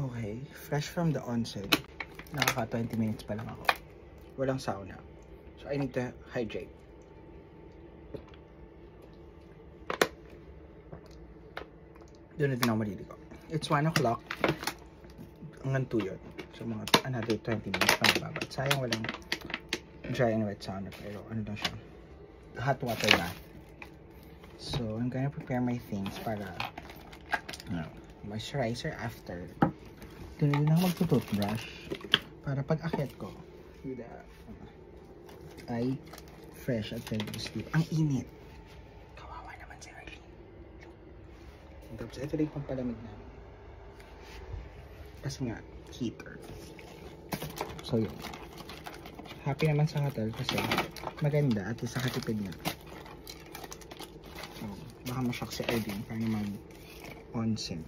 Okay, fresh from the onsen. Nakaka 20 minutes pa lang ako. Walang sauna. So I need to hydrate. Doon na din ako maliligo. It's 1 o'clock. Hanggang 2 yun. So mga another 20 minutes pa nababad. Sayang walang dry and wet sauna. Pero ano lang siya. Hot water bath. So I'm gonna prepare my things para moisturizer after. Doon na ako magtutoothbrush. Para pag akyat ko, ay fresh at ready to sleep. Ang init. Kawawa naman si Arlene. Tapos ito rin pang palamig namin. Kasi nga, heater. So yun. Happy naman sa hotel kasi maganda at least nakatipid na. So, baka ma-shock si Arlene para naman onsen.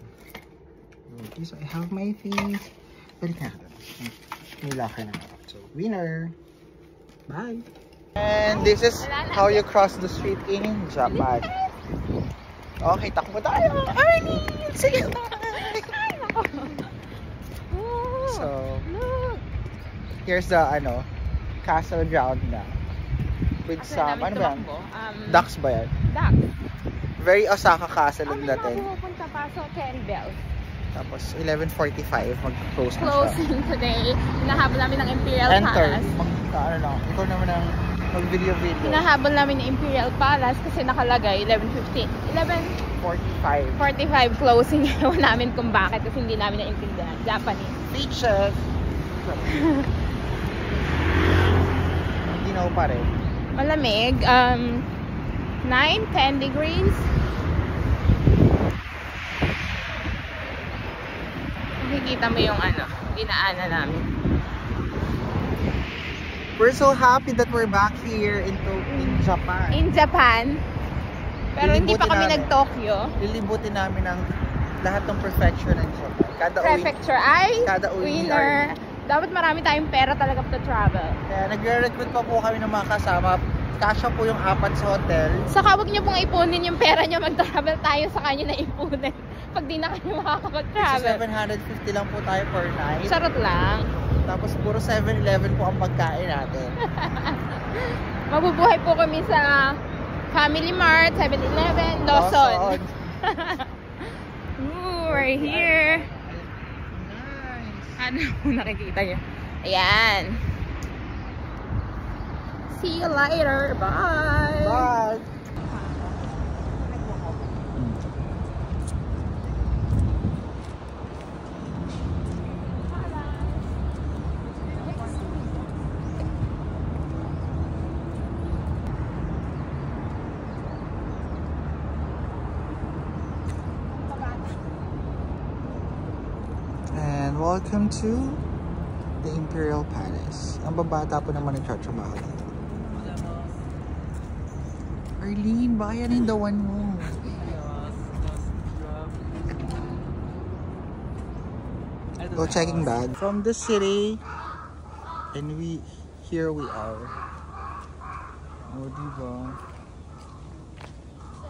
Okay, so I have my things. Balik na ako. Nilaka na ako. So, winner! Bye! And this is how you cross the street in Japan. Okay, takbo tayo! Arlene! Sige! So, here's the, castle ground na. With some, ano ba yan? Ducks ba yan? Ducks. Very Osaka Castle ang dating. Pupunta pa sa Kerry Bells. Tapos 11:45 mag-close na siya. Closing today. Hinahabol namin ng Imperial Palace. Ikaw naman ang mag-video. Hinahabol namin ng Imperial Palace kasi nakalagay 11:15. 11:45 closing. Ewan namin kung bakit kasi hindi namin naintindihan. Japanese. Beaches! Ginaw pa rin. Malamig. 9-10 degrees. Makikita mo yung dinaanan namin. We're so happy that we're back here in Japan. In Japan. Pero hindi pa kami nag-Tokyo. Lilibutin namin ang lahat ng perfection ng Japan. Prefecture ay winner. Dapat marami tayong pera talaga to travel. Kaya nagre-recruit pa po kami ng mga kasama. Kasya po yung 4 sa hotel. Saka huwag niyo pong ipunin yung pera niyo. Mag-travel tayo sa kanya na ipunin. Pag di na kayo makakapag-travel. So 750 lang po tayo per night. Charot lang. Tapos puro 7-Eleven po ang pagkain natin. Mabubuhay po kami sa Family Mart, 7-Eleven, Lawson. Ooh, we're here. Nice. Ano nakikita niyo? Ayan. See you later. Bye. Bye. And welcome to the Imperial Palace. Ang babata po naman nagtatrabaho dito. Arlene, baka yan yung dawan mo. Go checking bag. From the city, and here we are. Oh, diba? So,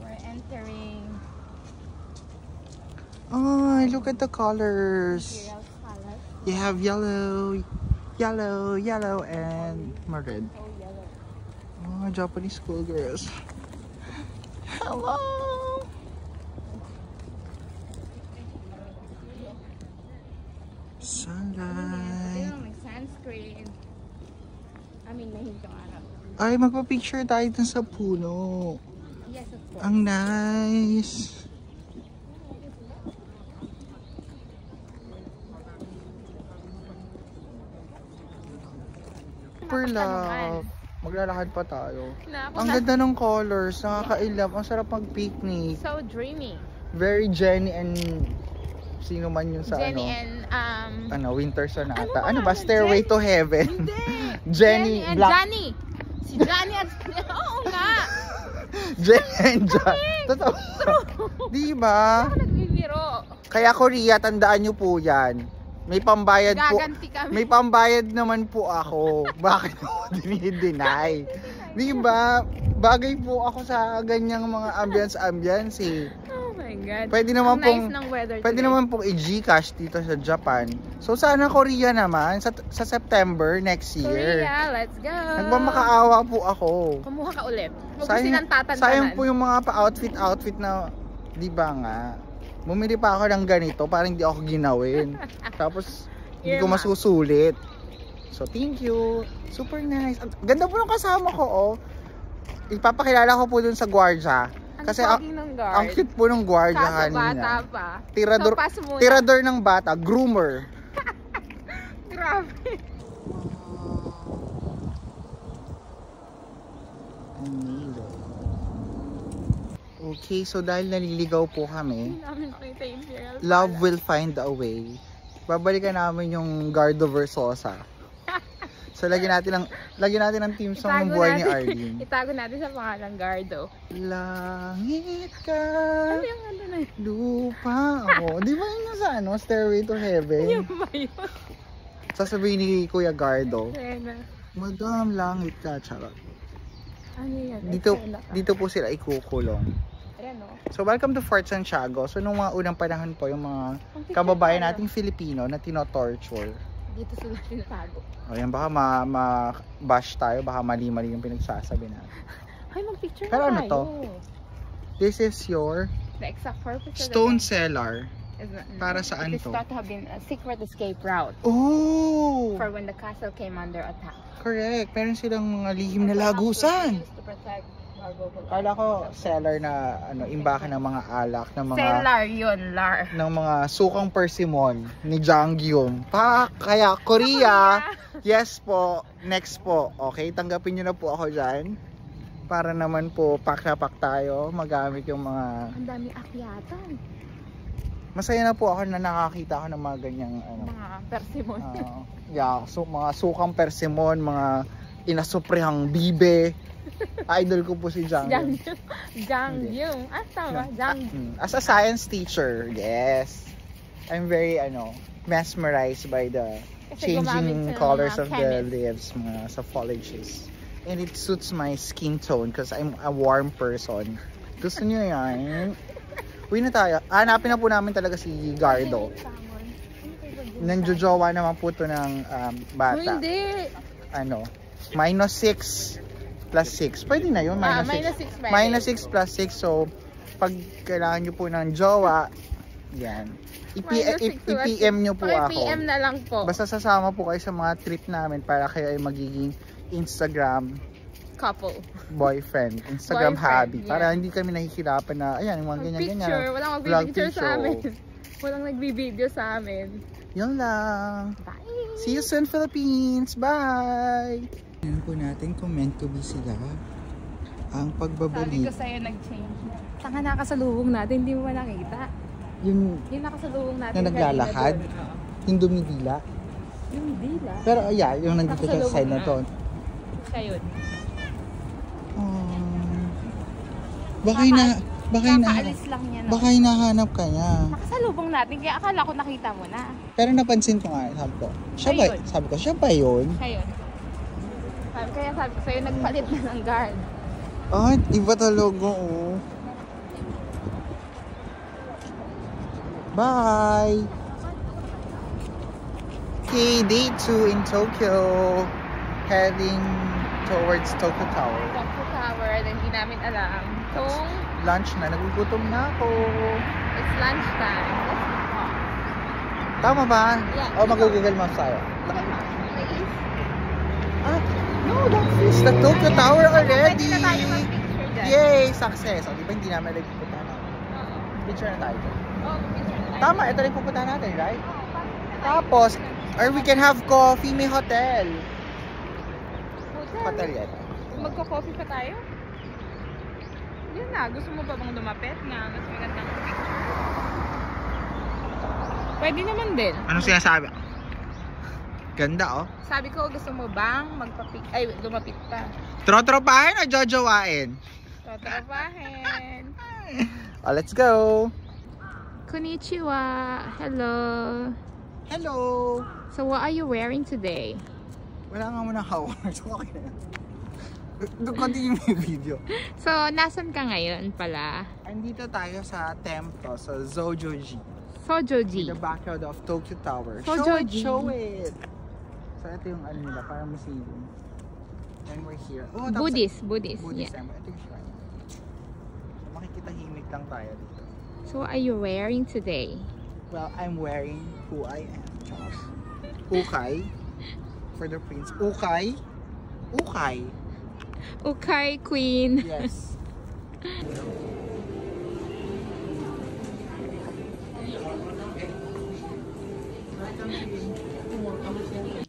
we're entering Oh, look at the colors. Imperial Palace. You have yellow, and red. Oh, yellow. Oh, Japanese schoolgirls. Hello! Sunlight. May sunscreen. Mahintong araw. Ay, magpa-picture tayo dun sa puno. Yes, of course. Ang nice. Super love. Maglalakad pa tayo. Ang ganda ng colors. Nakaka-ilap. Ang sarap mag-picnic. So dreamy. Very Jenny and sino man yun sa Jenny and Winter Sonata. Ano ba? Stairway to Heaven. Hindi. Jenny and Black. Johnny. Si Johnny at oo nga. Jenny and Johnny. Totoo. Diba? Ako nagbibiro. Kaya Korea, tandaan nyo po yan. May pambayad po. Gaganti kami. May pambayad naman po ako. Bakit mo dinideny? Di ba? Bagay po ako sa ganyang mga ambience eh. Oh my God. Pwede naman Ang pong nice ng weather pwede today. naman pong i-Gcash dito sa Japan. So sana Korea naman sa September next year. Korea, let's go! Nagmamakaawa po ako. Kumuha ka ulit. Huwag mo silang tatantanan. Sayang po yung mga pa-outfit na, di ba nga, bumili pa ako ng ganito para hindi ako ginawin. Tapos, hindi ko masusulit. So, thank you. Super nice. Ang ganda po ng kasama ko, oh. Ipapakilala ko po dun sa gwardiya. Kasi ang cute po ng gwardiya kanina. Bata pa. Tirador, So, pass muna. tirador ng bata, groomer. Grabe. Okay, so dahil naliligaw po kami, Hindi namin nakita yung Imperial love Palace. will find a way. Babalikan namin yung Gardo Versosa. So lagyan natin ang team song ng buhay ni Arlene. Itago natin sa pangalang Gardo. Langit ka, Ano yung ano na yun? lupa ako. Di ba yun yung sa ano, Stairway to Heaven? Yung ba yun? Sasabihin ni Kuya Gardo, Sena. Madam, langit ka, charot. Ano yan? Dito po sila ikukulong. Ayan o. So welcome to Fort Santiago. So nung mga unang panahon po yung mga kababayan nating Filipino na tinotorture. Dito sila tinatago. O yan, baka ma-bash tayo, baka mali-mali yung pinagsasabi natin. Ay, mag-picture Pero na ano tayo. to? This is your The exact purpose of stone the cellar. is not, Para saan it is to? thought to have been a secret escape route Oh! for when the castle came under attack. Correct. Meron silang mga lihim na lagusan. Used to protect cargo. Kala ko cellar na imbakan ng mga alak, ng mga Cellar yun, Lar. ng mga sukang persimmon ni Janggyum. Kaya Korea, yes po, next po. Okay, tanggapin niyo na po ako diyan. Para naman po pak na pak tayo, magamit yung mga Ang daming akyatan. masaya na po ako na nakakita ako ng mga ganyang Mga persimmon. so mga sukang persimmon, mga inasuprehang bibe. Idol ko po si Janggyum. Janggyum. Ah, tama. Janggyum. As a science teacher, yes. I'm very mesmerized by the Kasi gumamit changing siya ng colors mga of the chemist. leaves, mga sa foliages. And it suits my skin tone because I'm a warm person. Gusto niyo yan? Uwi na tayo. Hanapin na po namin talaga si Gardo. Nanjojowa naman po to ng bata. Hindi. -6 plus 6. Pwede na yun, -6. -6 pwede. -6 plus 6. So, pag kailangan nyo po ng jowa, yan. I-PM nyo po ako. PM na lang po. Basta sasama po kayo sa mga trip namin para kayo ay magiging Instagram Couple. boyfriend, Instagram hubby. yeah. Para hindi kami nahihirapan na, ayan, mga ganyan-ganyan. Picture. Walang magbibideo sa amin. Walang nagbibideo sa amin. Yun lang. Bye! See you soon, Philippines. Bye! Yan po natin kung meant to be sila. Ang Sabi ko pagbabalik. sa'yo nag-change. Saan ka nakasalubong natin? Hindi mo ba nakita? Yung Yung nakasalubong natin. na naglalakad. kanina doon. Oo. Yung dumidila. Yung dila. Pero yeah, yung nandito sa side na to. Siya yun. Baka Kakaalis lang niya. No? baka hinahanap ka niya. Nakasalubong natin. Kaya akala ko nakita mo na. Pero napansin ko nga, sabi ko, siya ba yun? Siya yun. Kaya sabi ko sa'yo, nagpalit na ng guard. Ah, iba talaga, oh. Bye! Okay, day 2 in Tokyo. Heading towards Tokyo Tower. Tokyo Tower, then hindi namin alam. Kung Lunch na, nagugutom na ako. it's lunchtime. Tama ba? Yeah. O mag-google maps tayo. Ah, no, that's the Tokyo Tower already. Pwede na tayo mag-picture dyan. Yay! Success. O, di ba hindi namin nagpupunta na? Oo. Picture na tayo dyan. Oo, picture na tayo. Tama, ito rin pupunta natin, right? Tapos, or we can have coffee, may hotel. Hotel yan. Magko-coffee pa tayo? Yun na, gusto mo ba bang lumapit nga? Mas magandang picture. Pwede naman din. Anong sinasabi? Ganda, oh. Sabi ko, gusto mo bang lumapit pa? Trotropahin o jojowain? Tatrapahin. Oh, let's go. Konnichiwa. Hello. Hello. So what are you wearing today? Wala nga mo ng hawak. So, okay na. Continue yung video. So, nasan ka ngayon pala? Andito tayo sa templo, sa Zojoji. Sojoji. In the backyard of Tokyo Tower. Sojoji. Show it! So, ito yung ano nila, parang museum. And we're here. Oh, tapos, Buddhist, Buddhist yeah. temple. Ito yung shrine. So, makikita-himik lang tayo dito. So, what are you wearing today? Well, I'm wearing who I am. Ukay. For the prince. Ukay. Ukay. Okay, queen. Yes.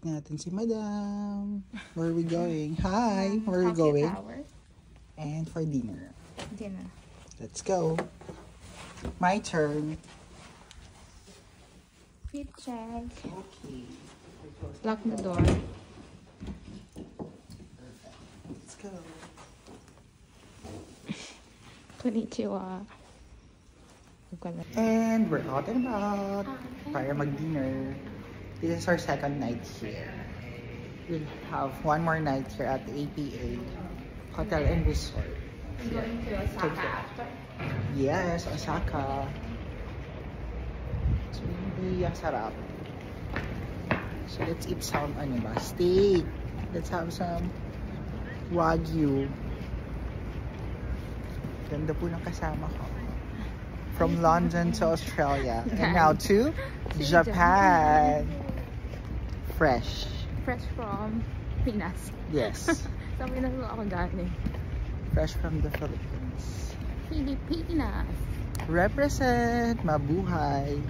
Natin si Madam. Where are we going? Hi. Where are we going? And for dinner. Dinner. Let's go. My turn. Fit check. Okay. Lock the door. Let's go. Konnichiwa. And we're out and about para mag-dinner. This is our second night here. We'll have one more night here at the APA Hotel and Resort. Going to Osaka after. Yes, Osaka. It's really sarap. So let's eat some steak. Let's have some Wagyu. Ganda po ng kasama ko. From London to Australia. And now to Japan. Fresh. Fresh from Pinas. Yes. Sa Pinas ako galing. Fresh from the Philippines. Pilipinas. Represent! Mabuhay!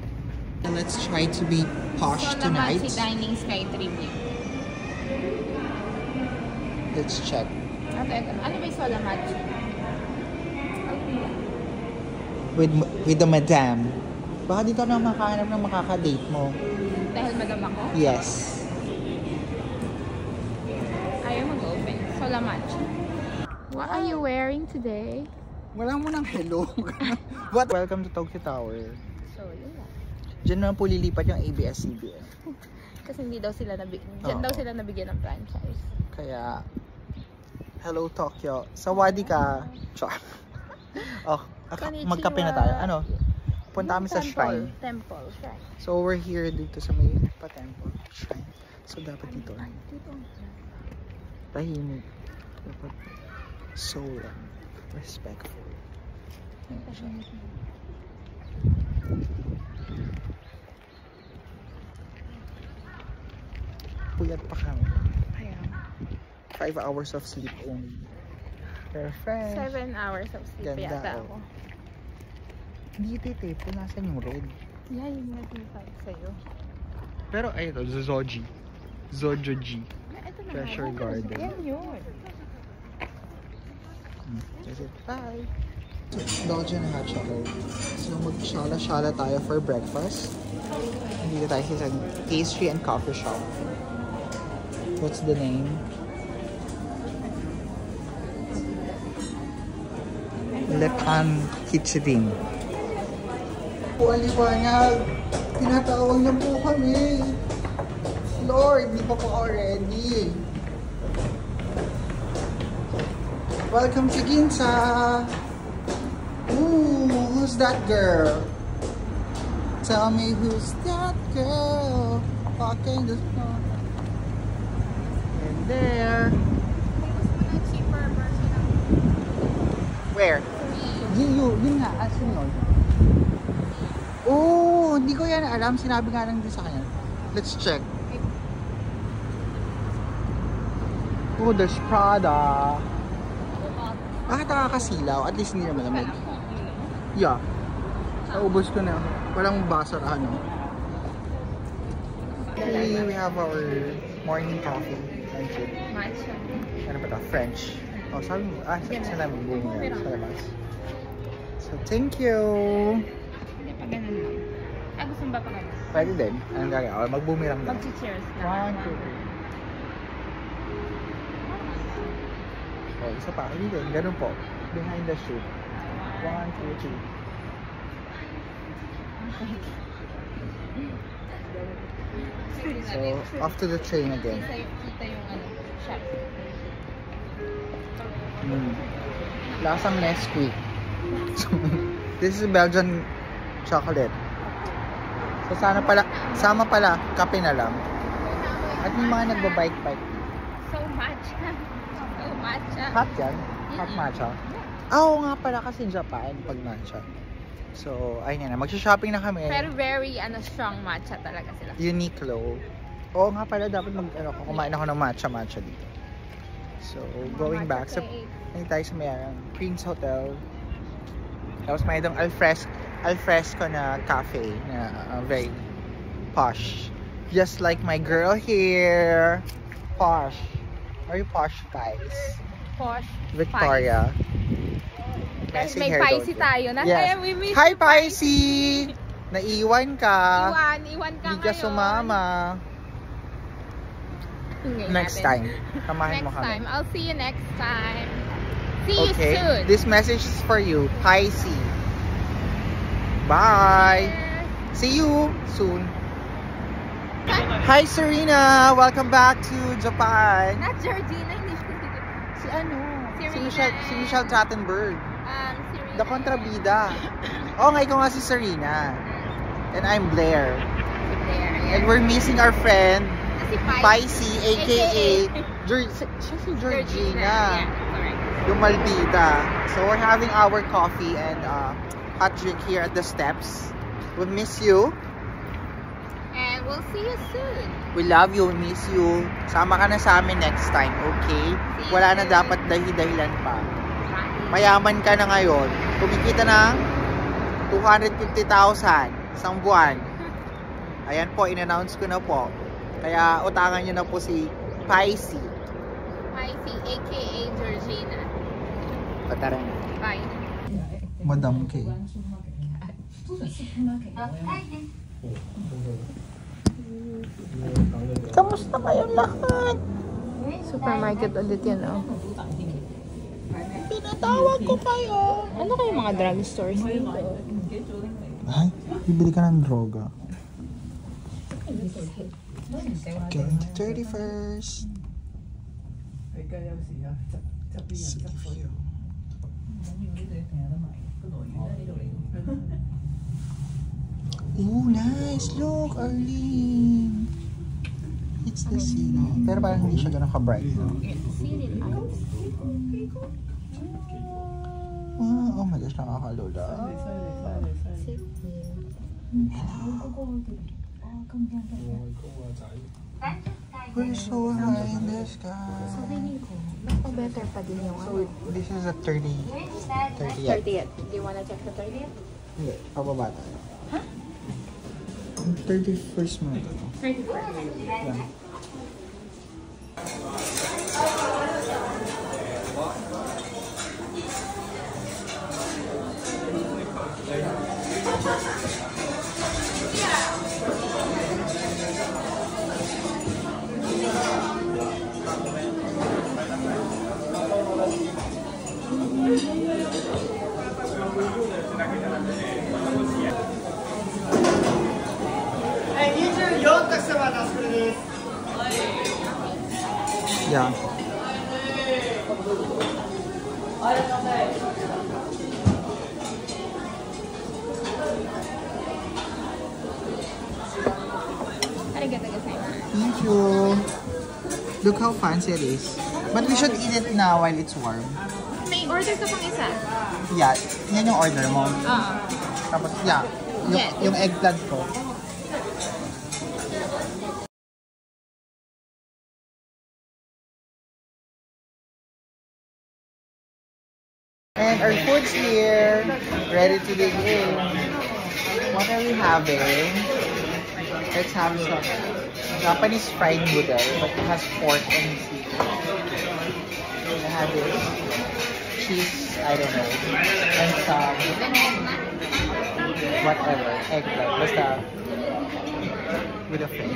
And let's try to be posh tonight. Solamachi Dining Sky Tribute. Let's check. Ano ba yung Solamachi? With the madam. Baka dito na makahanap ng makaka-date mo. Dahil madam ako? Yes. Ayaw mag-open. Solamachi. What are you wearing today? Wala mo ng hello. What? Welcome to Tokyo Tower. So, yun lang. Diyan naman po lilipat yung ABS-CBN. Kasi hindi daw sila diyan daw sila nabigyan ng franchise. Kaya, hello Tokyo. Sawadi ka. Char. Oh, Konnichiwa. magkape na tayo. Ano? Punta kami sa shrine. Temple. Shrine. So, we're here dito sa may pa-temple. Shrine. So, dapat dito. Dito. Tahimik. Dapat solemn. Respectful. Ayan siya. Puyat pa kami. Ayan. 5 hours of sleep only. Perfect. 7 hours of sleep Ganda, yata oh. ako. Hindi tite, punasan yung road. Yeah, yung nag-reply sa'yo. Pero ay ito, Zojoji. Zojoji. Ito na. Treasure Garden. Yan yun. That's it. Bye! Belgian hot chocolate. So mag-shala-shala tayo for breakfast. Dito tayo sa pastry and coffee shop. What's the name? Lepan Kitchen. Po, aliwanag. Tinatawag na po kami. Lord, di pa po ako ready. Welcome to Ginza. Ooh, who's that girl? Tell me who's that girl walking the floor. And there. Where? Yun nga, asin yun. Oh, hindi ko yan alam. Sinabi nga lang din sa kanya. Let's check. Oh, there's Prada. Bakit nakakasilaw? At least hindi na malamig. Yeah. Naubos ko na. Walang basa na ano. Okay, we have our morning coffee. Thank you. Matcha. Ano pa ito? French. Oh, sabi mo. Sa namin. Boom yan. Sa labas. So, thank you. Hindi pa ganun lang. Gusto mo ba pa ganun? Pwede din. Anong gagawin? Mag-boomerang lang. Mag-cheers One, na. two, three. Oh, isa pa. Hindi din. Ganun po. Behind the shoot. 1, 2, 3. So, off to the train again. Kita yung shop. Lasang Nesquik. So, this is Belgian chocolate. So sama pala, kape na lang. At yung mga nagbabike-bike. So matcha. So matcha. Hot yan? Hot matcha? Oo nga pala kasi Japan pag matcha. So, ayun na. Magsha-shopping na kami. Pero very strong matcha talaga sila. Uniqlo. Oo nga pala, dapat kumain ako ng matcha dito. So, going back. So, tayo sa mayroong Prince Hotel. Tapos may itong alfresco na cafe na very posh. Just like my girl here. Posh. Are you posh, guys? Posh. Victoria. Guys, may Pisces tayo na. Yes. Kaya we miss Hi, Pisces! Naiwan ka. Iwan ka Hindi ka ngayon. sumama. Next time. Samahan mo Next kami. time. I'll see you next time. See you Okay, soon. this message is for you, Pisces. Bye! See you soon. Hi, Serena! Welcome back to Japan. Not Georgina, hindi Si ano? Serena. Si Michelle Trachtenberg. Serena. The kontrabida. Oh, nga, ikaw nga si Serena. And I'm Blair. There, And we're missing our friend, Si Pisces, aka siya si Georgina. Yeah, sorry. Yung Maldita. So we're having our coffee and hot drink here at the steps. We miss you. And we'll see you soon. We love you. We miss you. Sama ka na sa amin next time, okay? Wala na dapat dahilan pa. Mayaman ka na ngayon. Kumikita ng 250,000 isang buwan. Ayan po, in-announce ko na po. Kaya utangan nyo na po si Pisces. Pisces, aka Georgina. Patara na. Bye. Madam K. Kamusta kayong lahat? Supermarket ulit yan, oh. Pinatawag ko kayo. Ano kayo mga drugstores dito? Ay, bibili ka ng droga. Okay, 31st. Seaview. Oh, nice. Look, Arlene. It's the sea. Pero parang hindi siya ganun ka-bright. Oh my gosh, nakakalula. We're so high in the sky. Mas better pa din yung So, this is a 30th. 30th. Do you wanna check the 30th? Hindi, pababa tayo. Huh? 31st mo ito. 31st. Yan. Yeah. Thank you. Look how fancy it is. But we should eat it now while it's warm. May order ka pang isa? Yeah, yan yung order mo. Oo. Tapos, yeah, yung eggplant ko. And our food's here, ready to dig in. What are we having? Let's have some Japanese fried noodle, but it has pork and seafood. I have this cheese, I don't know, and some whatever, eggplant, basta with a fish.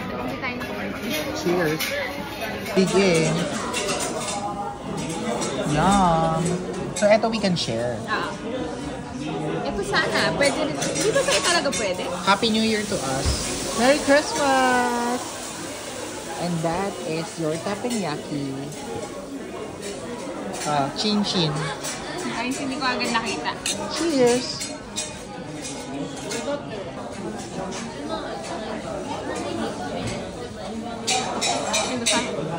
Cheers! Dig in! Yum! So, eto we can share. Ito sana, pwede rin. Di ba sa'yo talaga pwede? Happy New Year to us! Merry Christmas! And that is your teppanyaki. Chin-chin. Ay, hindi ko agad nakita. Cheers!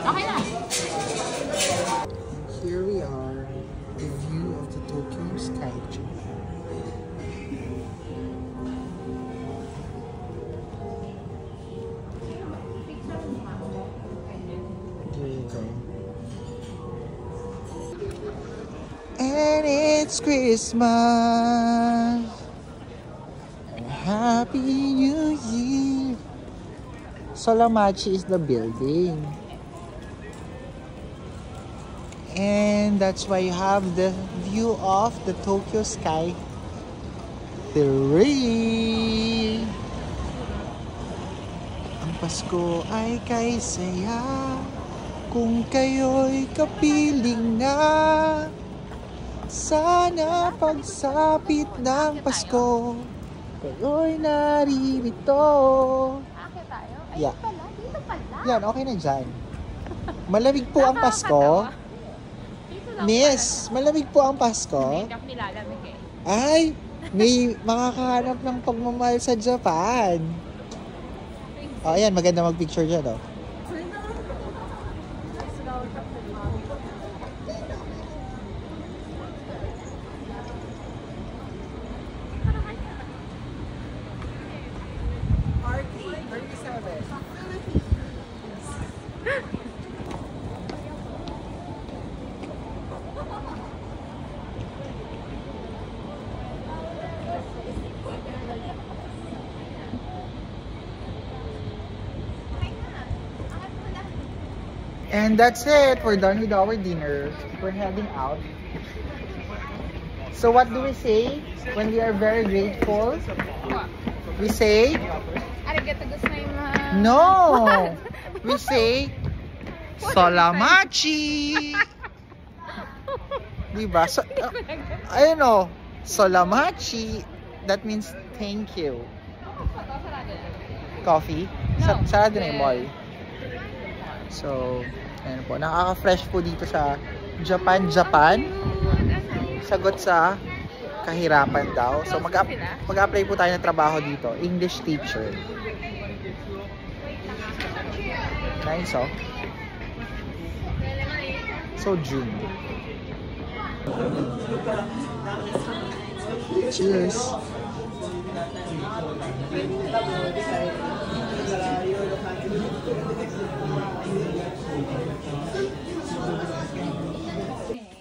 Okay na. Here we are, the view of the Tokyo Skytree. There you go. And it's Christmas. And Happy New Year. Solamachi is the building. And that's why you have the view of the Tokyo Sky Tree. Ang Pasko ay kay saya kung kayo'y kapiling na. Sana pagsapit ng Pasko kayo'y naririto. Akit tayo? Ay, Yeah. pala. Dito pala. Yan, okay na dyan. Malamig po ang Pasko. Miss, malamig po ang Pasko. Hindi ako nilalamig eh. Ay, may makakahanap ng pagmamahal sa Japan. Oh, ayan, maganda mag-picture dyan, oh. And that's it. We're done with our dinner. We're heading out. So what do we say when we are very grateful? We say, Arigato gozaimasu. no! We say, Solamachi! Diba? So, ayun o, Solamachi. That means thank you. Coffee? No. Sarado na yung mall. So, ayun po. Nakaka-fresh po dito sa Japan. Sagot sa kahirapan daw. So, mag-apply po tayo ng trabaho dito. English teacher. Nice, oh. So, June. Cheers!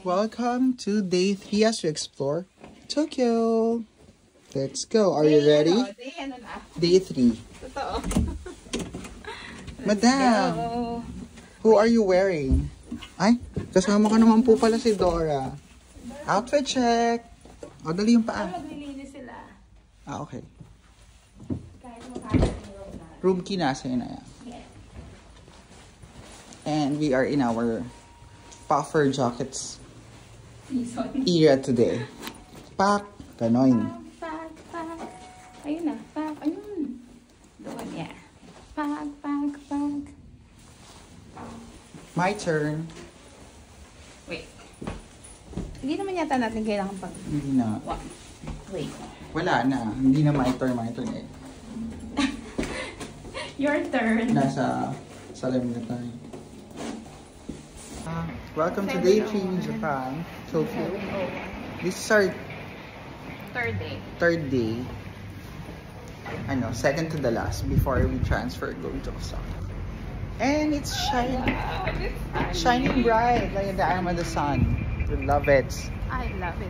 Welcome to day 3 as we explore Tokyo. Let's go. Are you ready? Day 3. Totoo. Madam, who are you wearing? Ay, kasama ka naman po pala si Dora. Outfit check. O, dali yung paa. Maglilinis sila. Ah, okay. Room key nasa yun na yan. And we are in our puffer jackets era today. Pak, ganoin. Pak. Ayun na. Pak. Ayun. Doon, yeah. Pak. My turn. Wait. Hindi naman yata natin kailangan pag... Hindi na. Wait. Wala na. Hindi na my turn eh. Your turn. Nasa salamin na tayo. Welcome to day 3 in Japan, Tokyo. This is our third day. Second to the last before we transfer going to Osaka. And it's shining bright like the arm of the sun. We love it. I love it.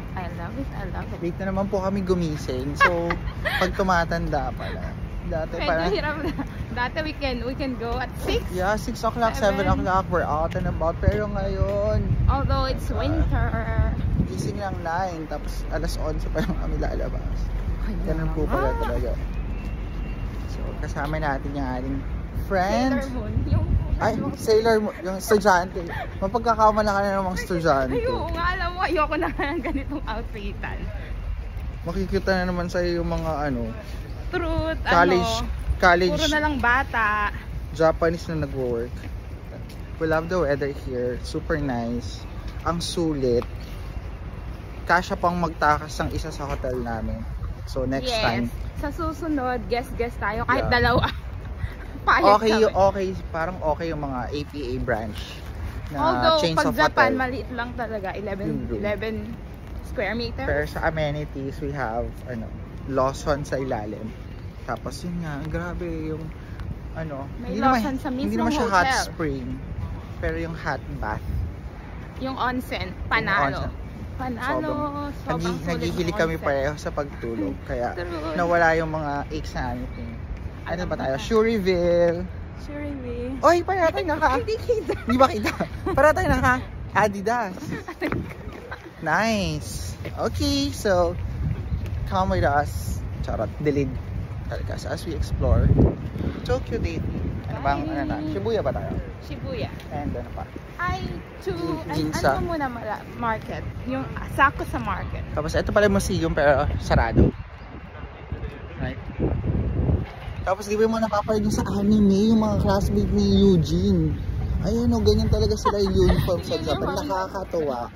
Late na naman po kami gumising. So, pag tumatanda pala. Dati Medyo parang... hirap na. Dati we can go at 6. Yeah, 6 o'clock, 7 o'clock, we're out and about. Pero ngayon... Although it's winter. Gising lang 9, tapos alas 11 pa lang kami lalabas. Ganun po pala talaga. So, kasama natin yung ating friend. Sailor Moon. Sailor Moon, yung estudyante. Mapagkakamala ka na namang estudyante. Ay, oo nga, alam mo, ayoko na ng ganitong outfitan. Makikita na naman sa'yo yung mga Truth, college, puro na lang bata. Japanese na nagwo-work. We love the weather here. Super nice. ang sulit. Kasya pang magtakas ng isa sa hotel namin. So next time. Sa susunod, guest tayo kahit Yeah. dalawa. Payag Okay, kami. okay. Parang okay yung mga APA branch na Although, chains pag of Japan, hotel. maliit lang talaga. Yung room. 11 square meters. Pero sa amenities, we have Lawson sa ilalim. Tapos yun nga, grabe yung May hindi Lawson sa hindi mismong naman siya hot hotel. spring. Pero yung hot bath. Yung onsen, panalo. onsen. Panalo. Sobrang sulit Naghihilig ng kami onsen. pareho sa pagtulog. Kaya True. nawala yung mga aches na anything. Ano ba tayo? Shuriville. Surely. Oy, paratay na ka. Hindi kita. Di ba kita? Paratay na ka. Adidas. Nice. Okay, so come with us. Charot. Delete. Talaga. So, as we explore Tokyo Date. Ano bang tayo? Shibuya ba tayo? Shibuya. And ano pa? Ano Ginza. muna market? Yung Asakusa Market. Tapos ito pala yung museum pero sarado. Right? Tapos di ba mo napapanood yung sa anime, yung mga classmate ni Eugene. Ayun o, ganyan talaga sila yung uniform sa Japan. Nakakatuwa.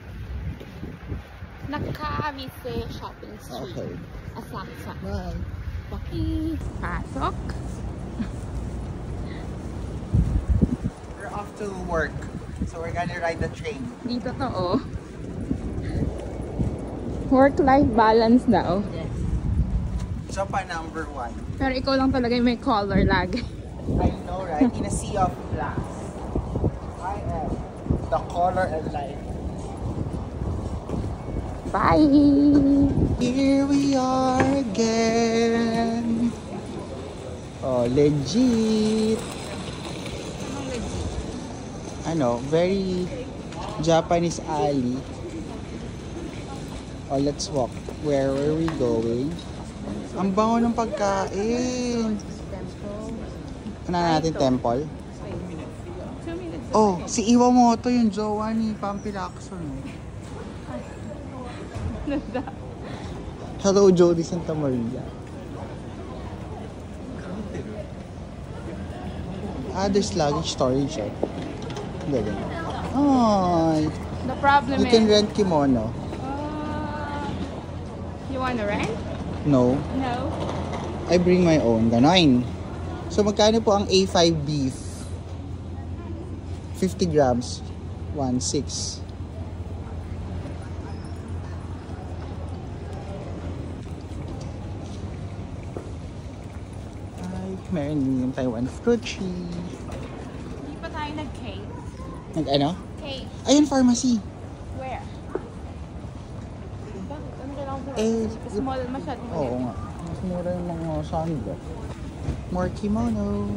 Nakamise Shopping Street. Okay. Asakusa. Bye. Okay. Pasok. We're off to work. So we're gonna ride the train. Dito to, oh. Work-life balance daw. Japan #1. Pero ikaw lang talaga yung may color lagi. I know, right? In a sea of black. I am the color and light. Bye! Here we are again. Oh, legit. Very Japanese alley. Oh, let's walk. Where are we going? Ang bango ng pagkain. Ano natin, temple? 2 minutes. Oh, si Iwamoto yung jowa ni Pampi Lacson. Hello, Jody Santa Maria. There's luggage storage. Galing. Ay, The problem you can is... rent kimono. You wanna rent? No, No. I bring my own. Ganon. So, magkano po ang A5 beef? 50 grams. 1.6. Ay, meron din yung Taiwan fruit tree. Hindi pa tayo nag-cave. Nag-ano? Cave. Ayun, pharmacy. Where? Bakit? Ano kailangan ko? Eh, Small masyado. oo nga. Mas mura yung mga sando. More kimono.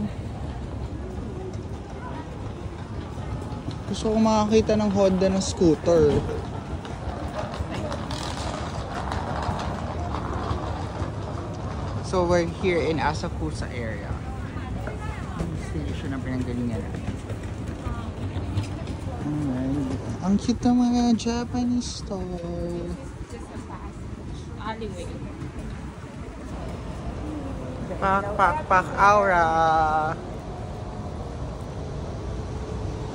Gusto ko makakita ng Honda na scooter. So we're here in Asakusa area. Station ang pinanggalingan natin. Ang cute ng mga Japanese store. Alleyway. Pak aura.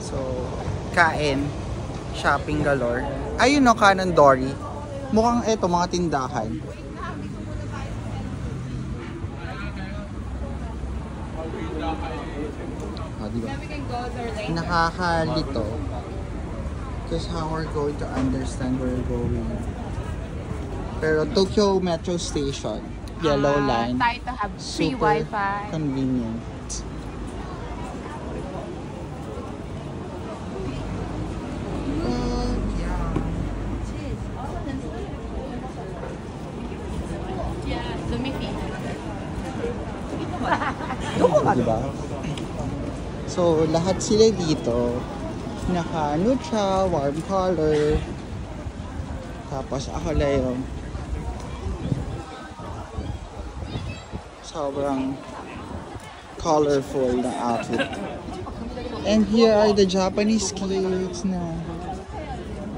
So, kain, shopping galore. Ayun no, Canon Dory. Mukhang eto mga tindahan. Diba? We can go there later. Nakakalito. Because how we're going to understand where we're going. Pero Tokyo Metro Station, yellow line. Tayo to have free Super Wi-Fi. convenient. Yeah, Lumiti. Diba? So, lahat sila dito, naka-neutral, warm color. Tapos ako lang yung sobrang colorful na outfit. And here are the Japanese kids na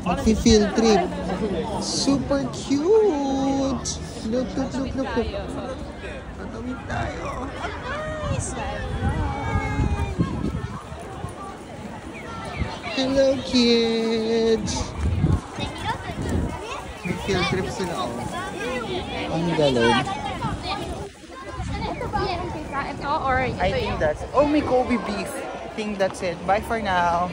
mag-field trip. Super cute! Look. Tatawid tayo. Hello, kids! Nag-field trip sila. Oh. Ang galing. Ito or ito I think that's it. Oh, may Kobe beef. I think that's it. Bye for now.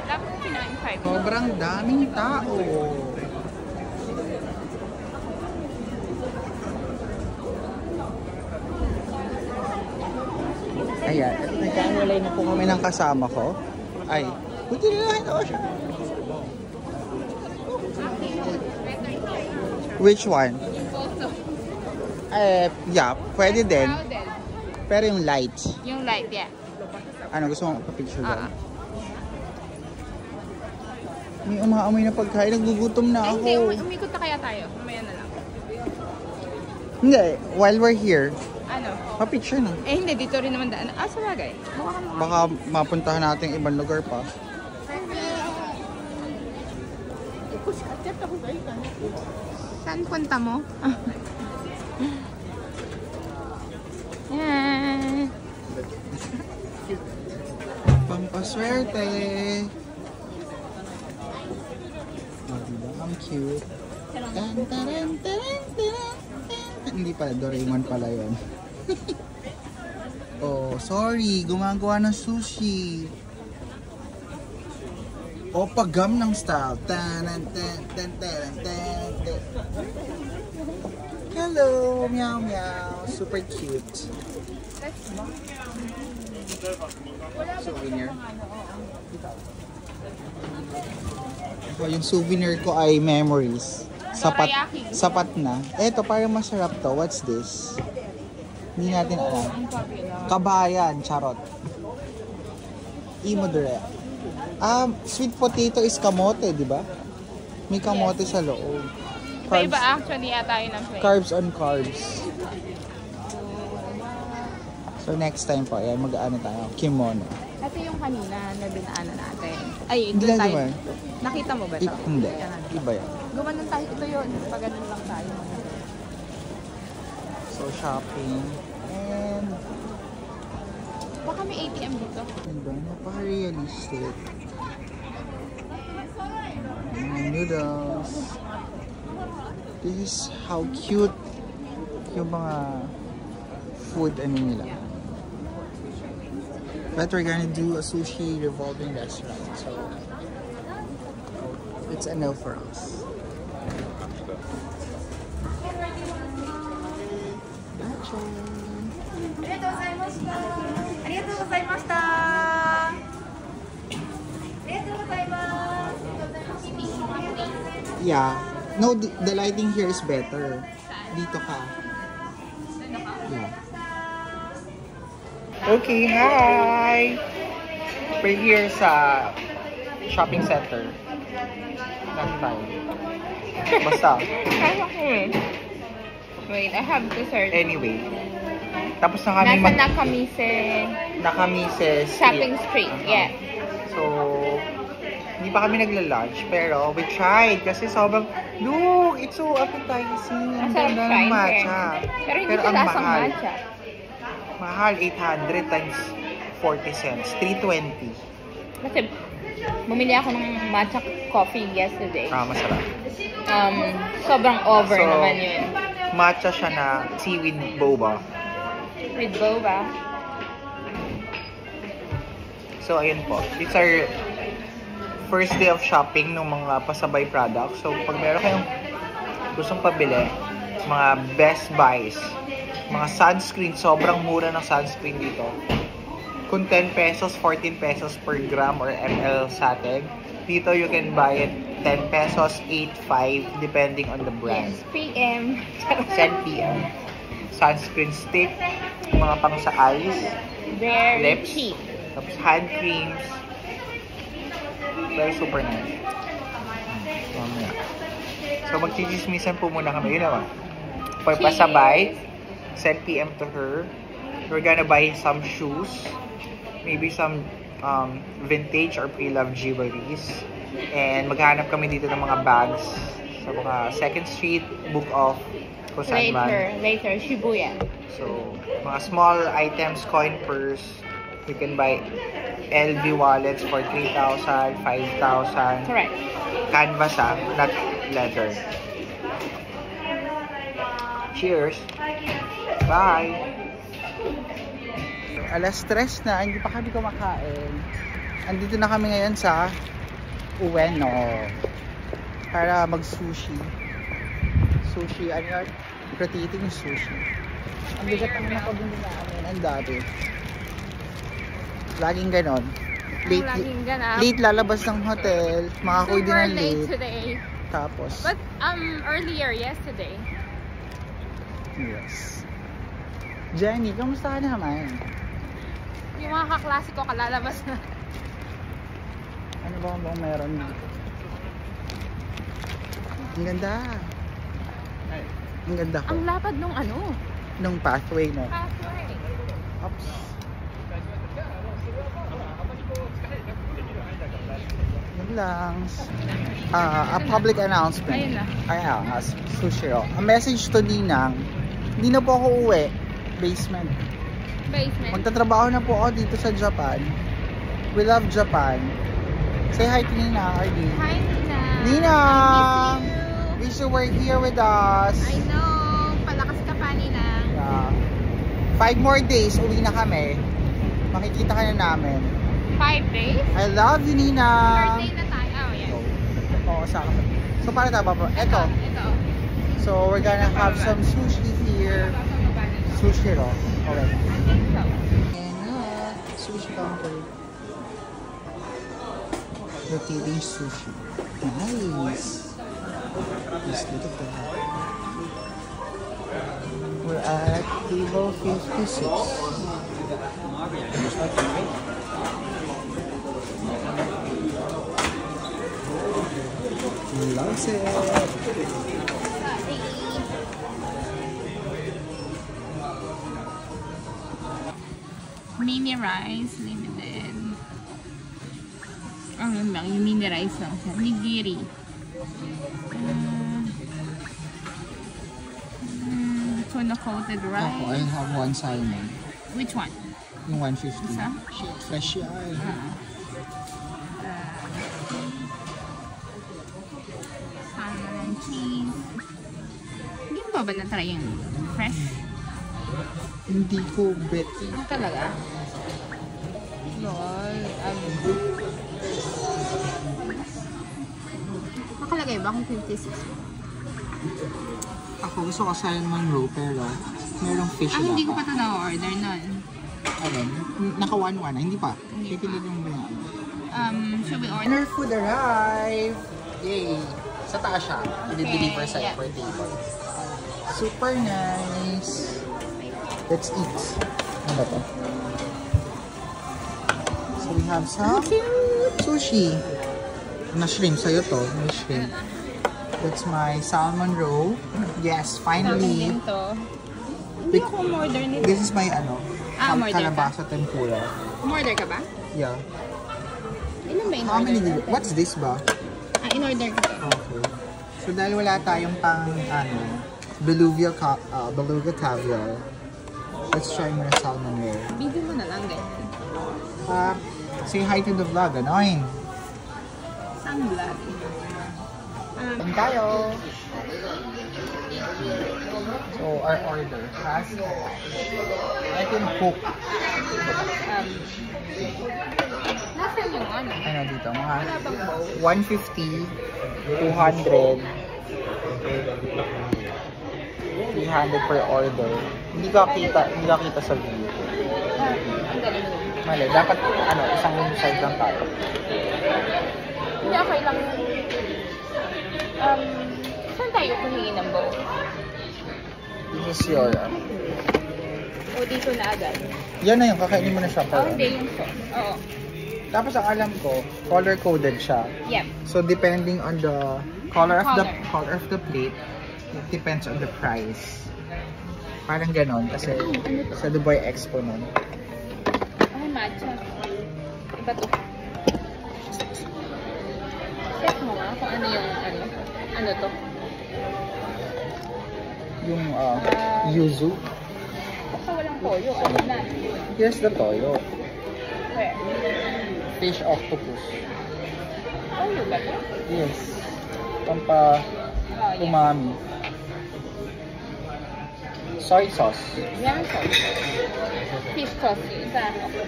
Dapat pinain 5. Sobrang daming tao. Ayan. Nagkaanulay na po kami ng kasama ko. Ay, buti na lang ako siya. Which one? Yeah, pwede din. Pero yung light. Yung light, yeah. Ano, gusto mo pa-picture doon? May umaamoy na pagkain. Nagugutom na ako. Hindi, umikot na kaya tayo. Mamaya na lang. Hindi, while we're here, Ano? pa-picture na. Hindi, dito rin naman daan. Sabagay. Baka mapuntahan natin ibang lugar pa. Saan punta mo? Yan. Pampaswerte. Oh, diba? Ang cute. Tan, taran, taran, taran, taran. Hindi pala, Doraemon pala yun. Oh, sorry. Gumagawa ng sushi. O, pagam ng style. Tanan, tan, tan, taran, tan, tan. Hello, meow meow. Super cute. Souvenir. So, yung souvenir ko ay memories. Sapat na. Eto, parang masarap to. What's this? Hindi natin alam. Kabayan, charot. Imodre. Sweet potato is kamote, di ba? May kamote sa loob. Iba actually yata yun ang plate. Carbs on carbs. So next time po, yan, mag-ano tayo, kimono. Ito yung kanina na binaanan natin. Ay, Hindi doon lang tayo. naman. Nakita mo ba ito? Hindi. Iba yan. Gumanon tayo. Ito yun. Pag-ganon lang tayo. So shopping. And Baka may ATM dito. diba, napaka-realistic. Mga noodles. This is how cute yung mga food nila. But we're gonna do a sushi revolving restaurant, so it's a no for us. Yeah. No, the lighting here is better. Dito ka. Yeah. Okay, hi! We're here sa shopping center. Lang tayo. Basta. Wait, I have to search. Anyway. Tapos na kami Nasa Nakamise Shopping Street, yeah. So, hindi pa kami nagla-lunch, pero we tried kasi sobrang, look, it's so appetizing. Ang ganda ng matcha. Pero hindi ka lasang mahal. matcha. Mahal, 800 times 40 cents, 320. Kasi bumili ako ng matcha coffee yesterday. Masarap. Sobrang over So, naman yun. Matcha siya na seaweed boba. With boba. So, ayun po. These are first day of shopping ng mga pasabay products. So, pag meron kayong gustong pabili, mga best buys, mga sunscreen, sobrang mura ng sunscreen dito. Kung 10 pesos, 14 pesos per gram or ml satin, dito you can buy it 10 pesos, 8, 5, depending on the brand. Yes, PM. 10 PM. Sunscreen stick, mga pang sa eyes, Very lips, cheap. tapos hand creams. Very super nice. Mamaya. So magchichismisan po muna kami. Yun naman. Pagpasabay, send PM to her. We're gonna buy some shoes. Maybe some vintage or pre-loved jewelries. And maghanap kami dito ng mga bags sa mga 2nd Street, Book Off, kung saan man. Later, Shibuya. So, mga small items, coin purse. You can buy LV wallets for 3,000, 5,000. Correct. Canvas not leather. Cheers! Bye! Alas 3 na, hindi pa kami kumakain. Andito na kami ngayon sa Ueno para mag-sushi. Sushi, ano yun? Rotating sushi. Ang bigat ang nakabili namin, ang dati. Laging ganon. Late lalabas ng hotel, makakuha din ng late. Today. Tapos, But earlier yesterday. yes. Jenny, kamusta ka naman? Yung mga kaklase ko kalalabas na. Ano ba bang meron dito? Ang ganda. Ang ganda ko. Ang lapad nung ano? Nung pathway, no? Pathway. Oops. Yun lang. A public announcement. Ayun na. Ayan, Sushiro. A message to Ninang. Hindi na po ako uwi. Basement. Magtatrabaho na po ako dito sa Japan. We love Japan. Say hi to Nina, RD. Hi, Nina. Nina! I miss you. Wish you were here with us. I know. Palakas ka pa, Nina. Yeah. 5 more days, uwi na kami. Makikita ka na namin. 5 days? I love you, Nina. Birthday na tayo. Oh, yeah. Oo, sa akin. So, para tayo ba? Ito. Ito. So, we're gonna have some sushi here. Sushi ro. Okay. So, And, sushi counter. Rotating sushi. Nice. Let's look at that. We're at table 56. Loves it. mini rice, limited. Ano lang, yung mini rice lang siya. Nigiri. Tuna coated rice. Ako, I have one salmon. Which one? Yung 150. Isa? Fresh yan. Salmon and cheese. Hindi mo ba na-try yung fresh? Hindi ko bet. Talaga? Lol. Nakalagay ba kung 56? Ako gusto ko salmon roe pero merong fish Ah, hindi ko dapat. pa ito na-order nun. Ayun, naka 1-1 na, hindi pa. Hindi pa. Pipili yung ba? Should we order? Dinner food arrived! Yay! Sa taas siya. I-deliver sa yeah. per table. Super nice! Let's eat. Ano ba to? So we have some sushi. Na shrimp. Sa'yo to. May shrimp. That's my salmon roe. Yes, finally. Hindi ako umorder nito. This is my umorder ka? kalabasa tempura. Umorder ka ba? Yeah. Ilan ba How many in-order? what's this ba? In-order ko. Okay. So dahil wala tayong pang beluga caviar. Let's try muna salmon roe. Video mo na lang ganyan. Say hi to the vlog, anoin. Saan vlog? Kain tayo. So our order has ito yung cook. Nasaan yung ano? Ano dito? Mga Wala bang bowl? 150, 200, 300 per order. Hindi ka kita sa view. Ang galing. Mali, dapat isang side lang tayo. Hindi, okay lang. Saan tayo kuhingin ng bowl? This is your O dito na agad? yan na yung kakainin mo na siya. Oh, hindi yung sauce. Oo. Tapos ang alam ko, color-coded siya. Yep. So depending on the color of Color. the plate, it depends on the price. Parang ganon kasi sa Dubai Expo nun. Ay, matcha. Iba to. Check mo nga kung ano yung ano to. Yung yuzu. Baka walang toyo. Ano na? Here's the toyo. Where? Fish octopus. Toyo ba to? Yes. Pampa Oh, yeah. umami. Soy sauce. Yan sauce. Fish sauce. Yung isa.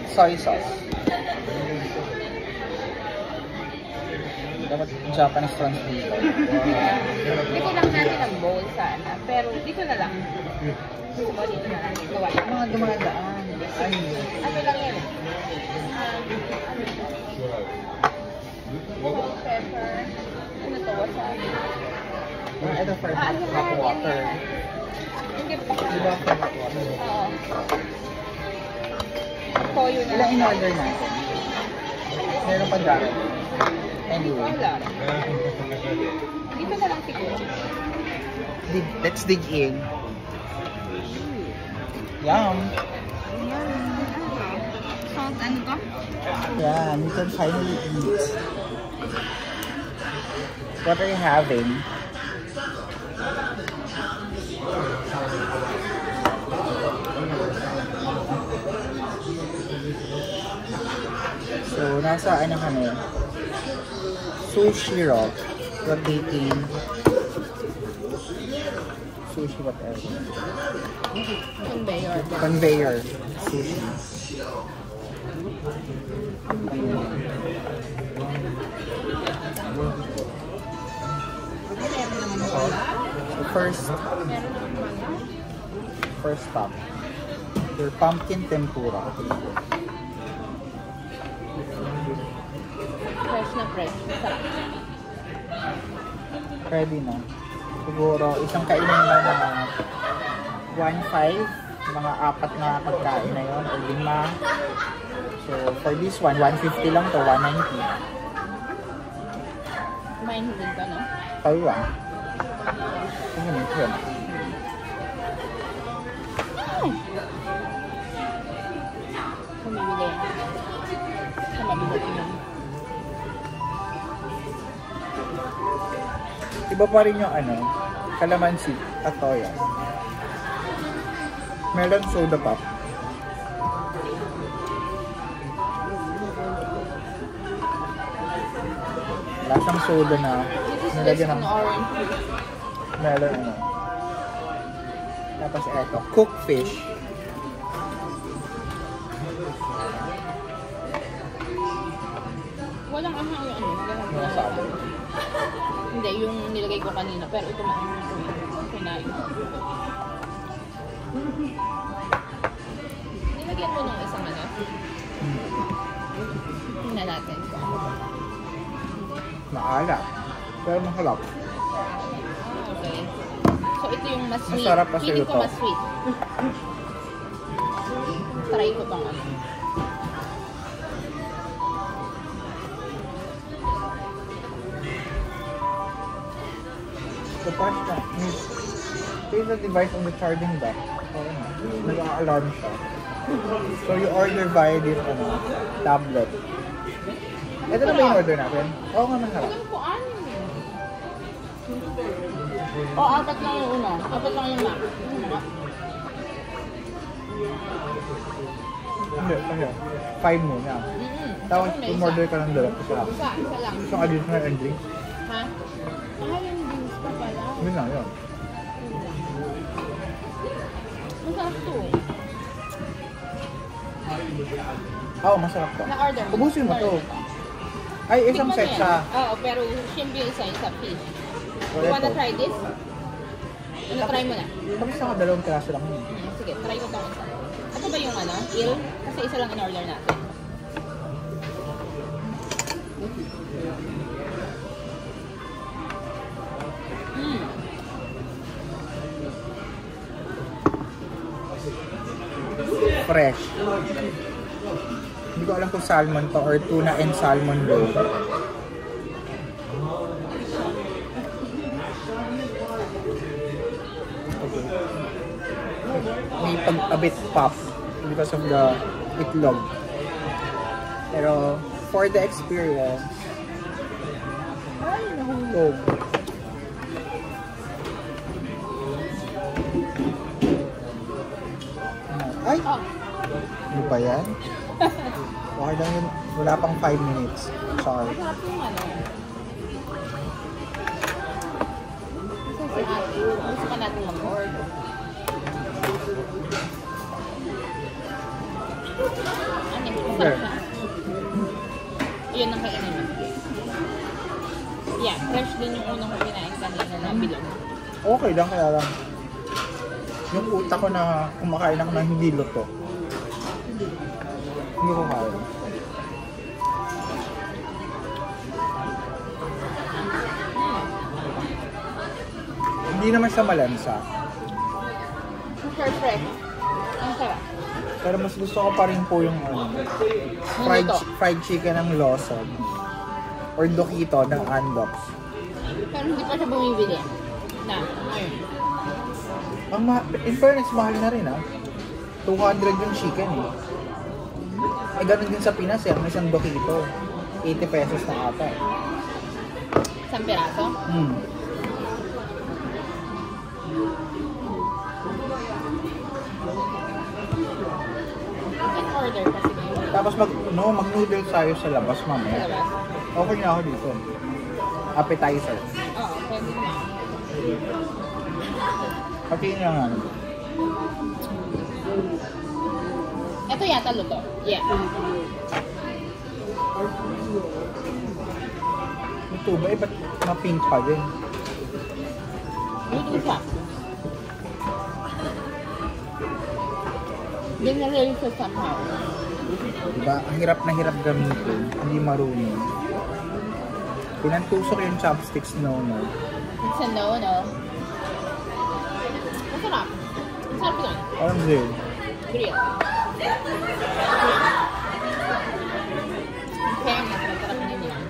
Soy sauce. Dapat Japanese translation. Hindi ko lang natin ang bowl sana. Pero dito na lang. Gusto mo dito na lang. Gawa. Mga dumadaan. Ay. Ano lang yan? Salt, pepper. Ano to? Wasabi. Ito for Ah, ano hot yan? water. Hindi pa. Diba for hot water? Oo. Toyo na. Ilang in-order natin? Meron pa dyan. Anyway. Wala. Dito na lang siguro. Let's dig in. Yum! Salt, ano to? Yeah, we can finally eat. What are you having? So, nasa ano kami? Sushi rock. Rotating. Sushi whatever. Conveyor. Conveyor. Sushi. So first stop. Your pumpkin tempura. Fresh na fresh. Sarap. Ready na. Siguro isang kainan na mga 1.5, mga 4 na pagkain na yun, o 5. So for this one, 150 lang to, 190. Kumain din ka, no? Tayo lang. Tingnan mo yun. Bumibili. Sa mabili ko. Iba pa rin yung ano, calamansi at toyo. Melon soda pop. Lasang soda na This is nilagyan just ng an orange juice. melon ano. Tapos eto, cooked fish. Walang ano yung ano. Yung sabi. Hindi, yung nilagay ko kanina. Pero ito kinain ko. Nilagyan mo nung isang ano. Tingnan natin. Maalat. Pero masarap. Okay. So ito yung mas sweet. Masarap kasi Feeling ko ito. mas sweet. Try ko tong ano. The pasta. Take the device on the charging dock. Nag-a-alarm siya. So you order via this tablet. Ito na ba yung order natin? Oo nga, masarap. Alam ko ano. O, 4 lang yung una. 4 lang yung max. Hindi, kasi 5 muna. Tapos umorder ka ng dalawang isa. Isa lang. Isang additional and drinks. Ha? Yung drinks pa pala. Yun lang, yun. Masarap to. Oo, masarap to. Na-order mo. Ubusin mo to. Ay, isang Tikman set mo yan. sa... Oo, pero shrimp yung isa fish. You Correct wanna to. try this? Ano, try mo na. Tapos ako dalawang piraso lang yun. Sige, try mo tong isa. Ito ba yung ano? Il? Kasi isa lang in-order natin. Fresh. Hindi ko alam kung salmon to or tuna and salmon roll. Okay. May pag-a-bit pop because of the itlog. Pero for the experience, ay, nahulog. Ay! Oh, Ano ba yan? Okay lang yun. Wala pang 5 minutes. Sorry. masarap yung ano. si ate. Gusto pa natin mag-order. Ano yung Sure. siya? Yun ang kainan mo. Yeah, fresh din yung unang ko kinain kanina na bilog. Okay lang, kaya lang. Yung utak ko na kumakain ako ng hindi luto. Hindi ko kaya. Hindi naman siya malansa. Fresh. Ang sarap. Pero mas gusto ko pa rin po yung fried chicken ng Lawson. Or Dokito ng Andox. Pero hindi pa siya bumibili. Na, ayun. In fairness, mahal na rin 200 yung chicken eh. Eh, ganun din sa Pinas eh. May isang Dokito. 80 pesos na ata. Isang piraso? Order kasi kayo. Tapos mag-noodle tayo sa labas Sa mamaya. labas? Okay na ako dito. Appetizer. Oo, pwede na. Patingin lang nga. Ito yata luto. Yeah. Ito ba? Ba't ma-pink pa din? Luto siya. Dinalay siya somehow. Diba? Ang hirap na hirap gamitin. Hindi marunong. Pinantusok yung chopsticks no. It's a no. Masarap. Masarap yun. Parang good. Grill. Okay, masarap din yan.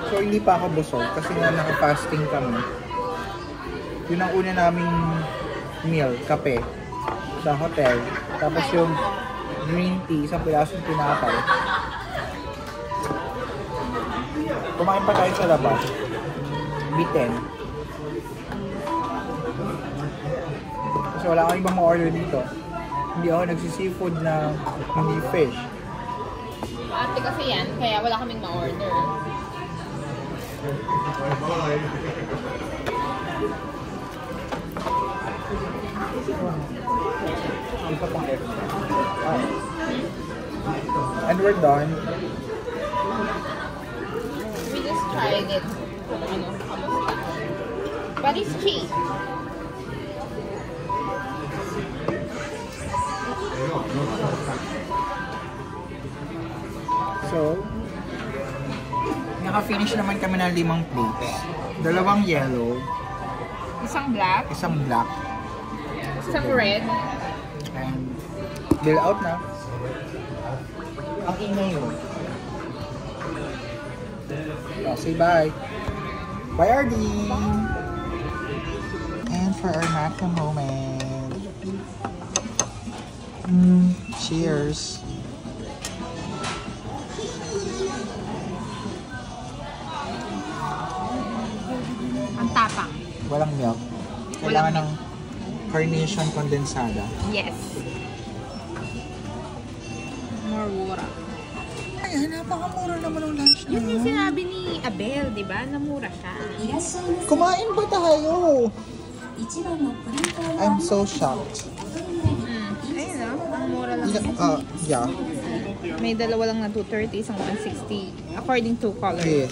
So hindi pa ako busog kasi nga naka-fasting kami. Yun ang una naming meal, kape sa hotel. Tapos yung green tea, isang pirasong tinapay. Kumain pa tayo sa labas. Biten. Kasi wala akong ibang ma-order dito. Hindi ako nagsi-seafood na hindi fish. Ate kasi yan, kaya wala kaming ma-order. Isa pang extra. And we're done. We just tried it. Kung ano, kamusta. But it's cheap. So, naka-finish naman kami ng 5 plates. 2 yellow, Isang black, isang black, isang red. and bill out na. Ang ingay yun. Oh, say bye. Bye, Ardeen! And for our maca moment. Cheers! Ang tapang. Walang milk. Kailangan ng carnation condensada. Yes. More water. Ay, napakamura naman ng lunch na. Yun yung sinabi ni Abel, di ba? Namura siya. Kumain ba tayo? I'm so shocked. Ayun na, ang mura lang. Yeah. May dalawa lang na 230, isang 160, according to color. Yes.